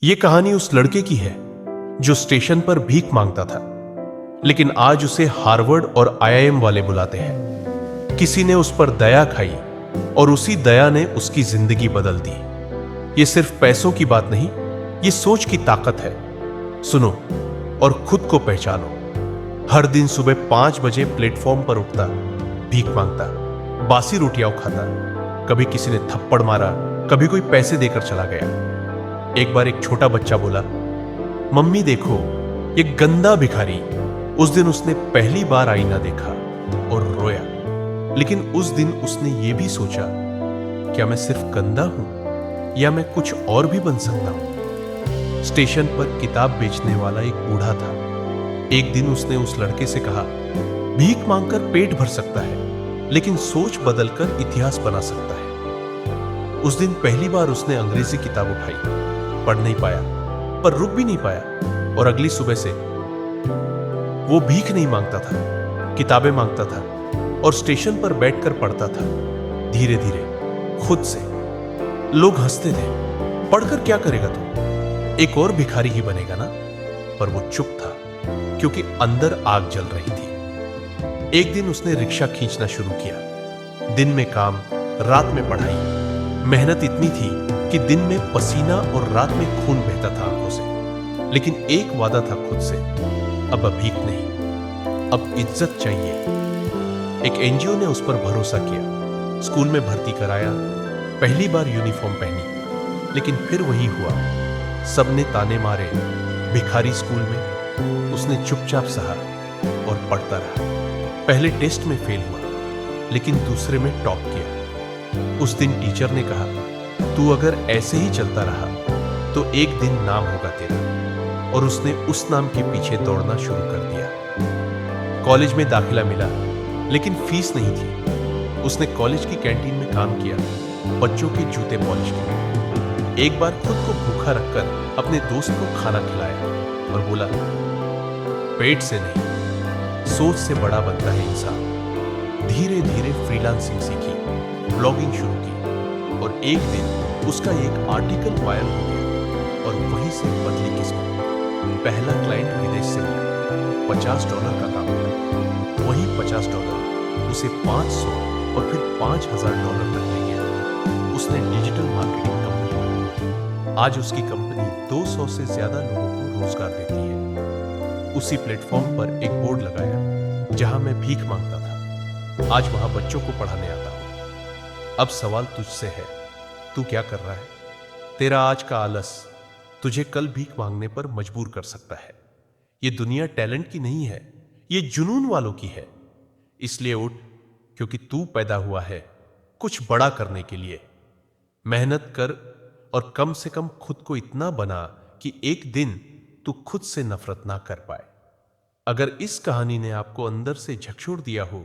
ये कहानी उस लड़के की है जो स्टेशन पर भीख मांगता था, लेकिन आज उसे हार्वर्ड और आईआईएम वाले बुलाते हैं। किसी ने उस पर दया खाई और उसी दया ने उसकी जिंदगी बदल दी। ये सिर्फ पैसों की बात नहीं, ये सोच की ताकत है। सुनो और खुद को पहचानो। हर दिन सुबह 5 बजे प्लेटफॉर्म पर उठता, भीख मांगता, बासी रोटियां खाता। कभी किसी ने थप्पड़ मारा, कभी कोई पैसे देकर चला गया। एक बार एक छोटा बच्चा बोला, मम्मी देखो ये गंदा भिखारी। उस दिन उसने पहली बार आईना देखा और रोया, लेकिन उस दिन उसने ये भी सोचा, क्या मैं सिर्फ गंदा हूं या मैं कुछ और भी बन सकता हूं। स्टेशन पर किताब बेचने वाला एक बूढ़ा था। एक दिन उसने उस लड़के से कहा, भीख मांगकर पेट भर सकता है, लेकिन सोच बदलकर इतिहास बना सकता है। उस दिन पहली बार उसने अंग्रेजी किताब उठाई, पढ़ नहीं पाया पर रुक भी नहीं पाया, और अगली सुबह से वो भीख नहीं मांगता था, किताबें मांगता था और स्टेशन पर बैठकर पढ़ता था। धीरे धीरे खुद से। लोग हंसते थे, पढ़कर क्या करेगा तू, एक और भिखारी ही बनेगा ना। पर वो चुप था, क्योंकि अंदर आग जल रही थी। एक दिन उसने रिक्शा खींचना शुरू किया। दिन में काम, रात में पढ़ाई। मेहनत इतनी थी कि दिन में पसीना और रात में खून बहता था आंखों से। लेकिन एक वादा था खुद से, अब भीख नहीं, अब इज्जत चाहिए। एक एनजीओ ने उस पर भरोसा किया, स्कूल में भर्ती कराया, पहली बार यूनिफॉर्म पहनी। लेकिन फिर वही हुआ, सबने ताने मारे। भिखारी स्कूल में, उसने चुपचाप सहा और पढ़ता रहा। पहले टेस्ट में फेल हुआ, लेकिन दूसरे में टॉप किया। उस दिन टीचर ने कहा, तू अगर ऐसे ही चलता रहा तो एक दिन नाम होगा तेरा। और उसने उस नाम के पीछे दौड़ना शुरू कर दिया। कॉलेज में दाखिला मिला, लेकिन फीस नहीं थी। उसने कॉलेज की कैंटीन में काम किया, बच्चों के जूते पॉलिश किए। एक बार खुद को भूखा रखकर अपने दोस्त को खाना खिलाया और बोला, पेट से नहीं, सोच से बड़ा बनता है इंसान। धीरे धीरे फ्रीलांसिंग सीखी, ब्लॉगिंग शुरू की, और एक दिन उसका एक आर्टिकल वायरल हो गया और वहीं से बदली किस्मत। पहला क्लाइंट विदेश से मिला, $50 का काम था। वही $50 उसे 500 और फिर $5000 तक ले गया। उसने डिजिटल मार्केटिंग कंपनी बनाई। आज उसकी कंपनी 200 से ज्यादा लोगों को रोजगार देती है। उसी प्लेटफॉर्म पर एक बोर्ड लगाया, जहां मैं भीख मांगता था, आज वहां बच्चों को पढ़ाने आता हूं। अब सवाल तुझसे है, तू क्या कर रहा है? तेरा आज का आलस तुझे कल भीख मांगने पर मजबूर कर सकता है। ये दुनिया टैलेंट की नहीं है, ये जुनून वालों की है। इसलिए उठ, क्योंकि तू पैदा हुआ है कुछ बड़ा करने के लिए। मेहनत कर और कम से कम खुद को इतना बना कि एक दिन तू खुद से नफरत ना कर पाए। अगर इस कहानी ने आपको अंदर से झकझोर दिया हो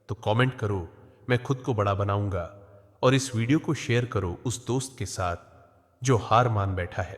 तो कमेंट करो, मैं खुद को बड़ा बनाऊंगा। और इस वीडियो को शेयर करो उस दोस्त के साथ जो हार मान बैठा है।